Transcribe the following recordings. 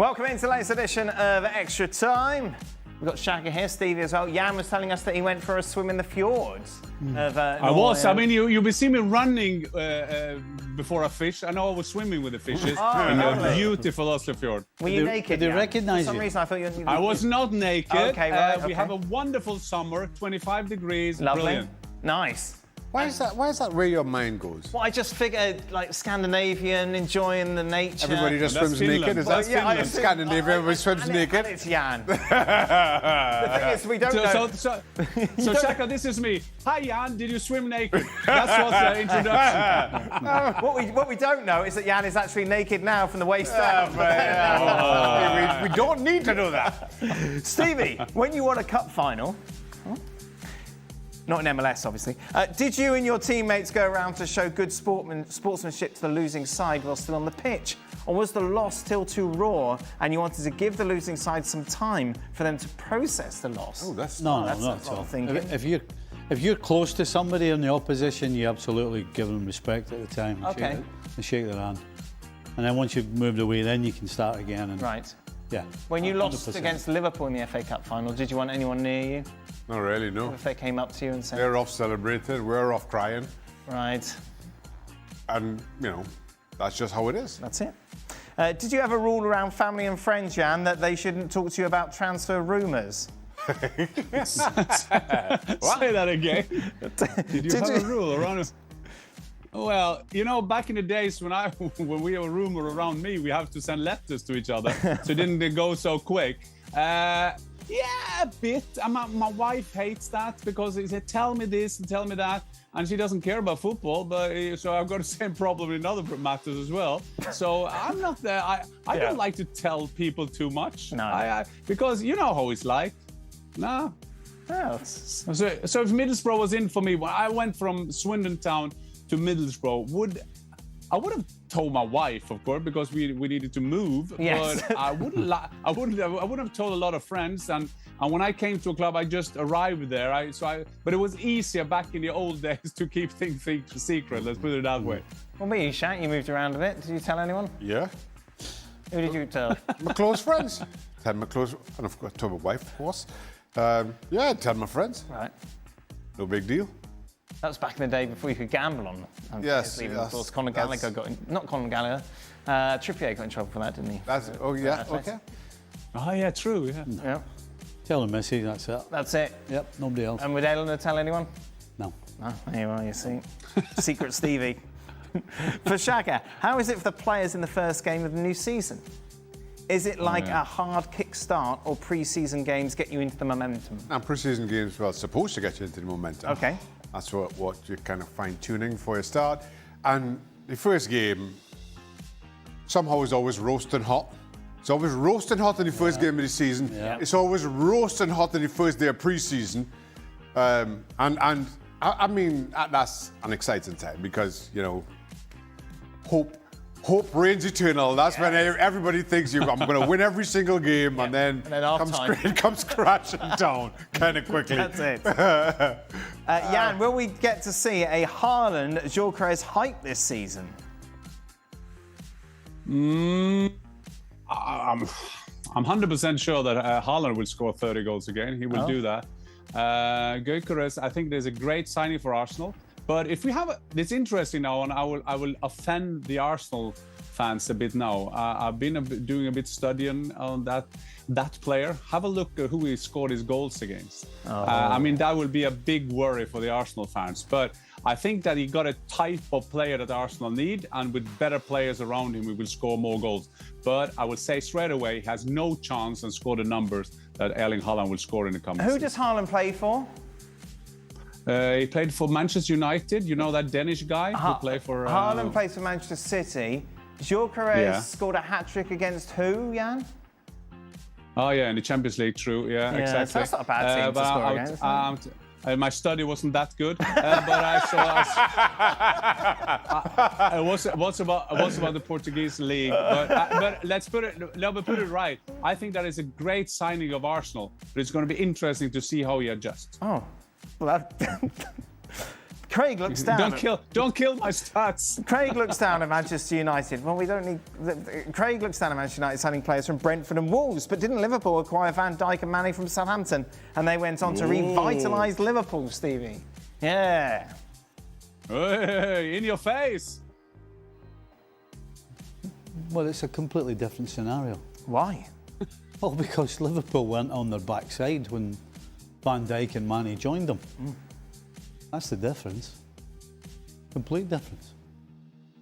Welcome into the latest edition of Extra Time. We've got Shaka here, Stevie as well. Jan was telling us that he went for a swim in the fjords. I was. I mean, you'll see me running before I fish. I know I was swimming with the fishes in a beautiful Oslo fjord. Were you naked? Did they recognize you? For some reason, I thought you. I was not naked. Okay, right. We have a wonderful summer, 25 degrees. Lovely. Brilliant. Nice. Why is that where your mind goes? Well, I just figured, like, Scandinavian, enjoying the nature. Everybody just That's swims Finland. naked? Is Well, that yeah, I Finland? assume- Scandinavia, everybody swims And naked? it's Jan. The thing is, we don't know. So Shaka, this is me. Hi, Jan. Did you swim naked? That was the introduction. What we don't know is that Jan is actually naked now from the waist down. We don't need to know that. Stevie, when you won a cup final, not in MLS, obviously, did you and your teammates go around to show good sportsmanship to the losing side while still on the pitch? Or was the loss still too raw and you wanted to give the losing side some time for them to process the loss? Oh, that's No, that's not at what I'm all. thinking. If you're close to somebody in the opposition, you absolutely give them respect at the time. Okay. And shake their hand. And then once you've moved away, then you can start again. And, Right. Yeah. When you lost 100%. against Liverpool in the FA Cup final, did you want anyone near you? Not really, no. If they came up to you and said, They're off celebrated, we're off crying. right, And, that's just how it is. that's it. Did you have a rule around family and friends, Jan, that they shouldn't talk to you about transfer rumours? Say that again. Did you have a rule around us? Well, back in the days when we have a rumor around me, we have to send letters to each other, so it didn't go so quick. Yeah, a bit. My wife hates that because he said, tell me this and tell me that. And she doesn't care about football, so I've got the same problem in other matters as well. So I'm not there. I don't like to tell people too much. No. Because you know how it's like. No. Oh, So if Middlesbrough was in for me, when I went from Swindon Town to Middlesbrough, I would have told my wife, of course, because we needed to move. Yes. But I wouldn't have told a lot of friends. And when I came to a club, I just arrived there. But it was easier back in the old days to keep things secret. Let's put it that way. Well, me, you shan't. You moved around a bit. Did you tell anyone? Yeah. Who did you tell? My close friends. Tell my close, and of course, told my wife, of course. Yeah, tell my friends. Right. No big deal. That was back in the day before you could gamble on. Yes, Even, yes, of course, Conor that's- Gallagher not Conor Gallagher. Trippier got in trouble for that, didn't he? Oh, yeah, okay. Oh, yeah, true. Yeah. Yeah. Tell the missus, that's it. That's it. Yep, nobody else. And would Eleanor tell anyone? No. No, there you are, you see. Secret Stevie. For Shaka, how is it for the players in the first game of the new season? Is it like a hard kick-start or pre-season games get you into the momentum? And pre-season games, well, supposed to get you into the momentum. Okay. That's what you're kind of fine-tuning for your start. And the first game, somehow is always roasting hot. It's always roasting hot in the first game of the season. Yeah. It's always roasting hot in the first day of pre-season. And I mean, that's an exciting time because, hope reigns eternal. That's when everybody thinks I'm going to win every single game, and then it comes crashing down kind of quickly. That's it. Jan, will we get to see a Haaland Gyokeres hype this season? I'm 100% sure that Haaland will score 30 goals again. He will do that. Gyokeres, I think there's a great signing for Arsenal. But if we have it's interesting now, and I will offend the Arsenal fans a bit now. I've been doing a bit studying on that player. Have a look at who he scored his goals against. I mean, that will be a big worry for the Arsenal fans. But I think that he got a type of player that Arsenal need, and with better players around him, we will score more goals. But I will say straight away, he has no chance and score the numbers that Erling Haaland will score in the coming season. Who does Haaland play for? He played for Manchester United. You know that Danish guy who played for... Haaland plays for Manchester City. Gyokeres scored a hat-trick against who, Jan? Oh, yeah, in the Champions League, true. Yeah, exactly. So that's not a bad team to score against. My study wasn't that good, but I saw... It was about the Portuguese league. But let's put it right. I think that is a great signing of Arsenal, but it's going to be interesting to see how he adjusts. Oh, well, Craig looks down. Don't kill my stats. Craig looks down at Manchester United. Well, we don't need. Craig looks down at Manchester United signing players from Brentford and Wolves, but didn't Liverpool acquire Van Dijk and Mane from Southampton? And they went on to revitalise Liverpool, Stevie. Yeah. Hey, in your face. Well, it's a completely different scenario. Why? Well, because Liverpool went on their backside when Van Dijk and Mane joined them. That's the difference. Complete difference.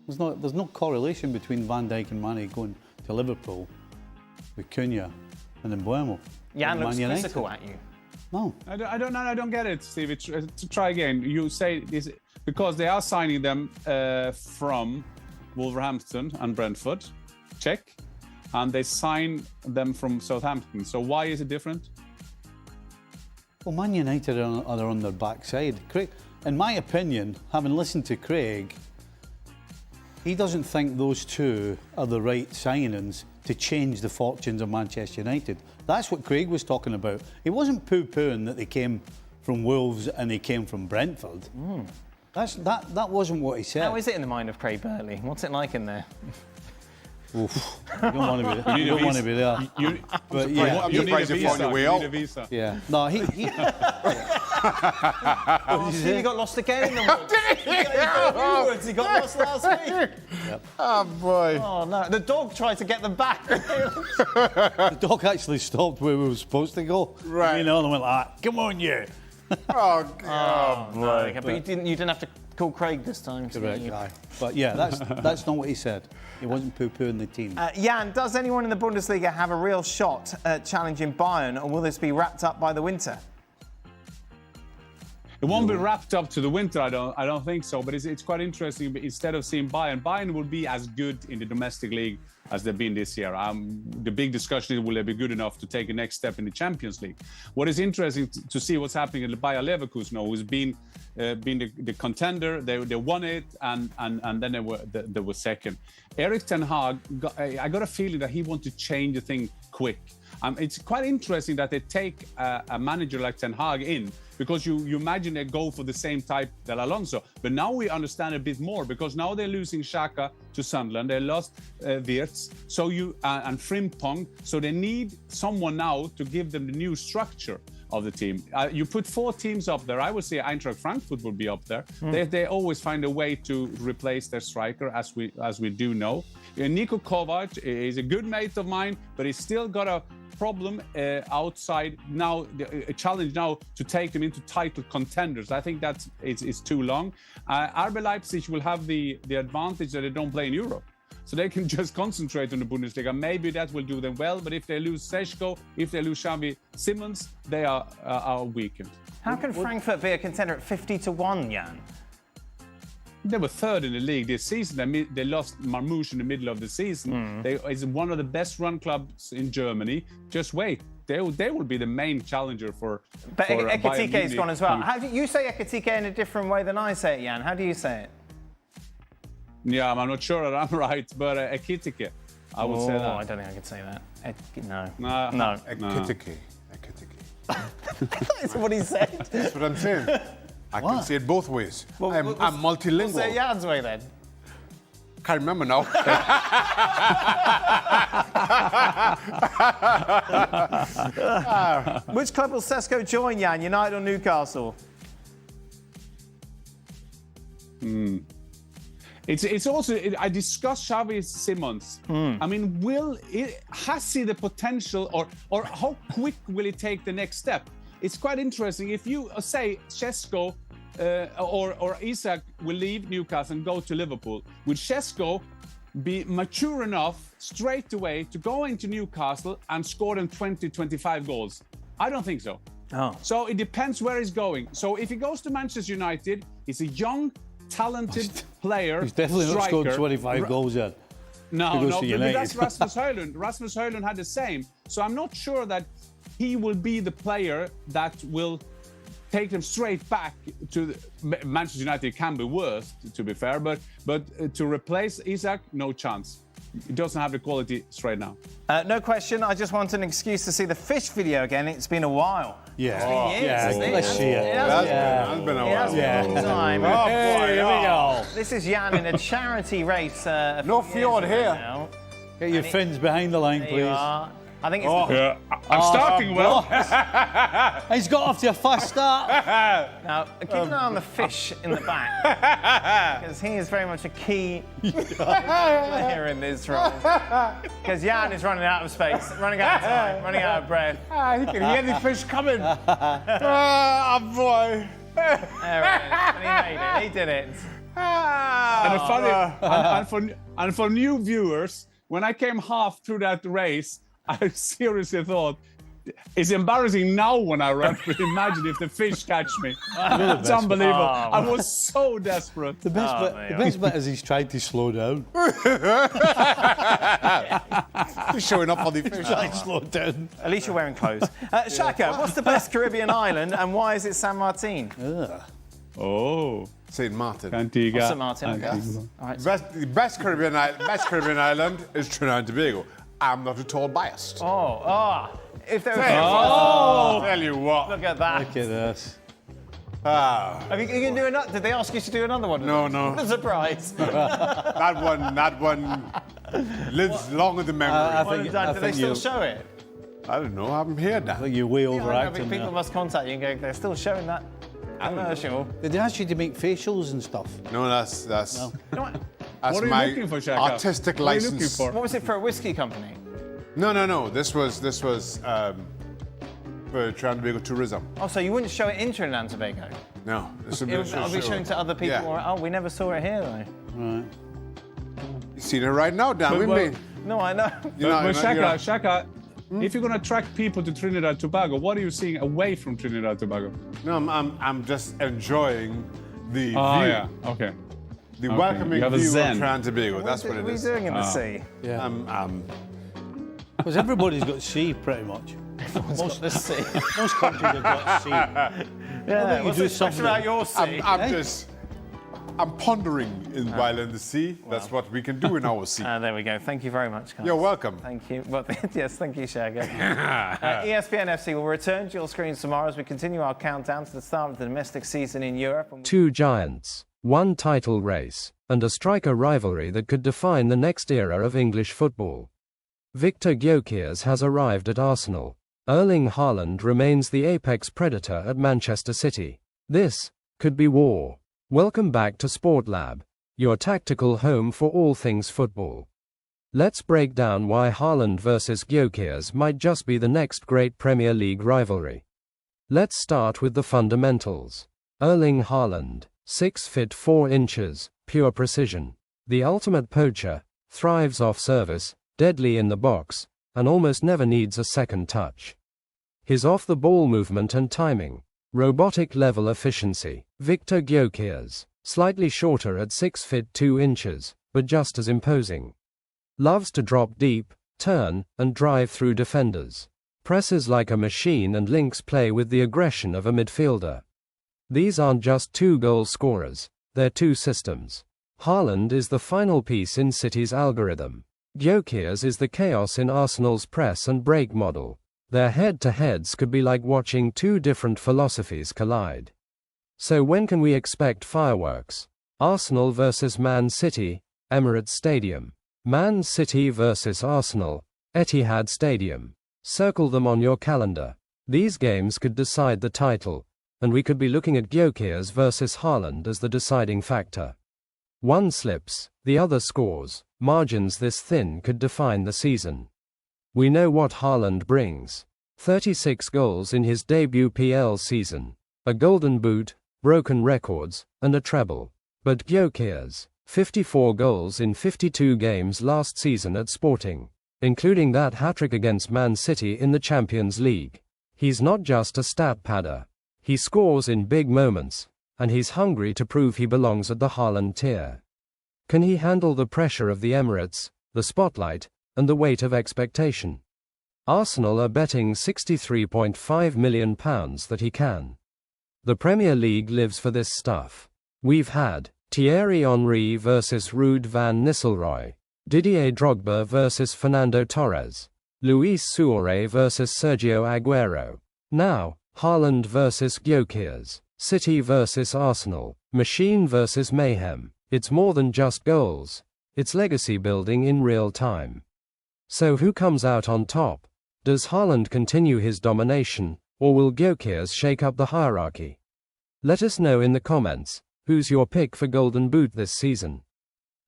There's no correlation between Van Dijk and Mane going to Liverpool with Cunha and Mbeumo. Jan looks quizzical at you. No. I don't get it, Steve. To try again. You say this because they are signing them from Wolverhampton and Brentford. Check. And they sign them from Southampton. So why is it different? Well, Man United are on their backside. Craig, in my opinion, having listened to Craig, he doesn't think those two are the right signings to change the fortunes of Manchester United. That's what Craig was talking about. He wasn't poo-pooing that they came from Wolves and they came from Brentford. That wasn't what he said. How is it in the mind of Craig Burley? What's it like in there? Oof. You don't want to be there. But yeah, I'm surprised you found your way out. Yeah. No, he He got lost again in the woods. He got lost last week. Yep. Oh boy. Oh no, the dog tried to get them back. The dog actually stopped where we were supposed to go. Right. You know, and went like, come on, you. Oh God. No, but you didn't have to call Craig this time. Correct guy. But yeah, that's not what he said. He wasn't poo-pooing the team. Jan, does anyone in the Bundesliga have a real shot at challenging Bayern, or will this be wrapped up by the winter? It won't be wrapped up to the winter, I don't think so. But it's quite interesting. Instead of seeing Bayern will be as good in the domestic league as they've been this year. The big discussion is, will they be good enough to take a next step in the Champions League? What is interesting to see what's happening in the Bayer Leverkusen now, who's been the contender. They won it, and then they were second. Erik ten Hag, I got a feeling that he wants to change the thing quick. It's quite interesting that they take a manager like Ten Hag in, because you imagine they go for the same type that Alonso. But now we understand a bit more, because now they're losing Xhaka to Sunderland. They lost Wirtz and Frimpong. So they need someone now to give them the new structure of the team. You put 4 teams up there. I would say Eintracht Frankfurt would be up there. They always find a way to replace their striker, as we do know. Niko Kovac is a good mate of mine, but he's still got a problem outside now, a challenge now to take them into title contenders. I think that it's too long. RB Leipzig will have the advantage that they don't play in Europe. So they can just concentrate on the Bundesliga. Maybe that will do them well, but if they lose Seško, if they lose Xavi Simons, they are weakened. How can Frankfurt be a contender at 50-1, Jan? They were third in the league this season. They lost Marmouche in the middle of the season. It's one of the best run clubs in Germany. Just wait. They will be the main challenger for. But Ekitike Bayern has gone as well. Munich. How do you say Ekitike in a different way than I say it, Jan? How do you say it? Yeah, I'm not sure that I'm right, but Ekitike, I would say that. I don't think I could say that. No. Ekitike. That's what he said. That's what I'm saying. I can say it both ways. I'm multilingual. We'll say Jan's way then. Can't remember now. Which club will Seško join, Jan? United or Newcastle? It's also, I discussed Xavi Simons. I mean, has he the potential, or how quick will he take the next step? It's quite interesting. If you say Seško or Isak will leave Newcastle and go to Liverpool, would Seško be mature enough straight away to go into Newcastle and score them 20-25 goals? I don't think so. Oh. So it depends where he's going. So if he goes to Manchester United, he's a young, talented player. He's definitely not striker. scored 25 goals yet. No, but that's Rasmus Højlund. Rasmus Højlund had the same. So I'm not sure that he will be the player that will take them straight back to Manchester United. Can be worse, to be fair, but to replace Isak, no chance. it doesn't have the quality straight now. No question. I just want an excuse to see the fish video again. It's been a while. Yeah. It's been years, yeah, hasn't it? let's see it. That's been a It has while. been a long time. Oh, boy, Hey, here we go. This is Jan in a charity race. No fjord here. Now. Get your fins behind the line, There you please. are. I think it's Yeah, I'm starting well. He's got off to a fast start. now keep an eye on the fish in the back because he is very much a key player in this role. Because Jan is running out of space, running out of time, running out of breath. He can hear the fish coming. Oh, boy. There it is. And he made it. He did it. And for new viewers, when I came half through that race, I seriously thought, it's embarrassing now when I run, but imagine if the fish catch me. It's unbelievable. I was so desperate. The best bit is he's tried to slow down. He's showing up on the fish. Slow down. At least you're wearing clothes. Shaka, what's the best Caribbean island and why is it San Martin? Oh, St. Martin. Antigua. St. Martin, okay. Antigua. The best Caribbean island is Trinidad and Tobago. I'm not at all biased. If there was Tell you what. look at that. Look at this. Are you going to do another? Did they ask you to do another one? No. What a surprise. That one lives long in the memory. I Well think- done. I Do they think still you- show it? I don't know. I haven't heard that. I think you're way I know, overacting but people there. must contact you and go, they're still showing that commercial. Did they ask you to make facials and stuff? No, that's You know what? that's What are you my looking for, Shaka? artistic What are you looking license. for? What was it for a whiskey company? No. This was for Trinidad and Tobago tourism. Oh, so you wouldn't show it in Trinidad and Tobago? No, this It would be shown to other people. Yeah. Or, oh, we never saw it here though. Right. You seen it right now, Dan. Well, No, I know. But Shaka, if you're going to attract people to Trinidad and Tobago, what are you seeing away from Trinidad and Tobago? No, I'm just enjoying the Oh, view, yeah. Okay. the Okay. welcoming You have a view of zen. Trinidad and Tobago. That's what What it are you is. doing in the sea? Yeah. Because everybody's got sea, pretty much. Most the sea. Most countries have got sea. Yeah, you what's do so special something. about your sea? I'm pondering while in the sea. That's what we can do in our sea. There we go. Thank you very much, guys. You're welcome. Thank you. Well, yes, thank you, Shaggy. ESPN FC will return to your screens tomorrow as we continue our countdown to the start of the domestic season in Europe. Two giants, one title race, and a striker rivalry that could define the next era of English football. Viktor Gyökeres has arrived at Arsenal. Erling Haaland remains the apex predator at Manchester City. This could be war. Welcome back to Sport Lab, your tactical home for all things football. Let's break down why Haaland versus Gyokeres might just be the next great Premier League rivalry. Let's start with the fundamentals. Erling Haaland, 6 feet 4 inches, pure precision. The ultimate poacher, thrives off service, deadly in the box, and almost never needs a second touch. His off-the-ball movement and timing, robotic level efficiency. Viktor Gyökeres, slightly shorter at 6 feet 2 inches, but just as imposing. Loves to drop deep, turn, and drive through defenders. Presses like a machine and links play with the aggression of a midfielder. These aren't just two goal scorers, they're two systems. Haaland is the final piece in City's algorithm. Gyokeres is the chaos in Arsenal's press and break model. Their head-to-heads could be like watching two different philosophies collide. So when can we expect fireworks? Arsenal versus Man City, Emirates Stadium. Man City versus Arsenal, Etihad Stadium. Circle them on your calendar. These games could decide the title, and we could be looking at Gyokeres versus Haaland as the deciding factor. One slips, the other scores. Margins this thin could define the season. We know what Haaland brings. 36 goals in his debut PL season. A golden boot, broken records, and a treble. But Gyokeres, 54 goals in 52 games last season at Sporting, including that hat-trick against Man City in the Champions League. He's not just a stat padder. He scores in big moments, and he's hungry to prove he belongs at the Haaland tier. Can he handle the pressure of the Emirates, the spotlight, and the weight of expectation? Arsenal are betting £63.5 million that he can. The Premier League lives for this stuff. We've had Thierry Henry versus Ruud van Nistelrooy, Didier Drogba versus Fernando Torres. Luis Suarez versus Sergio Aguero. Now, Haaland versus Gyokeres. City versus Arsenal. Machine versus mayhem. It's more than just goals. It's legacy building in real time. So who comes out on top? Does Haaland continue his domination, or will Gyokeres shake up the hierarchy? Let us know in the comments, who's your pick for Golden Boot this season?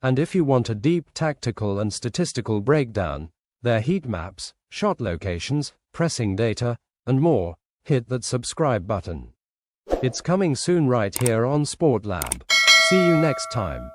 And if you want a deep tactical and statistical breakdown, their heat maps, shot locations, pressing data, and more, hit that subscribe button. It's coming soon right here on Sport Lab. See you next time.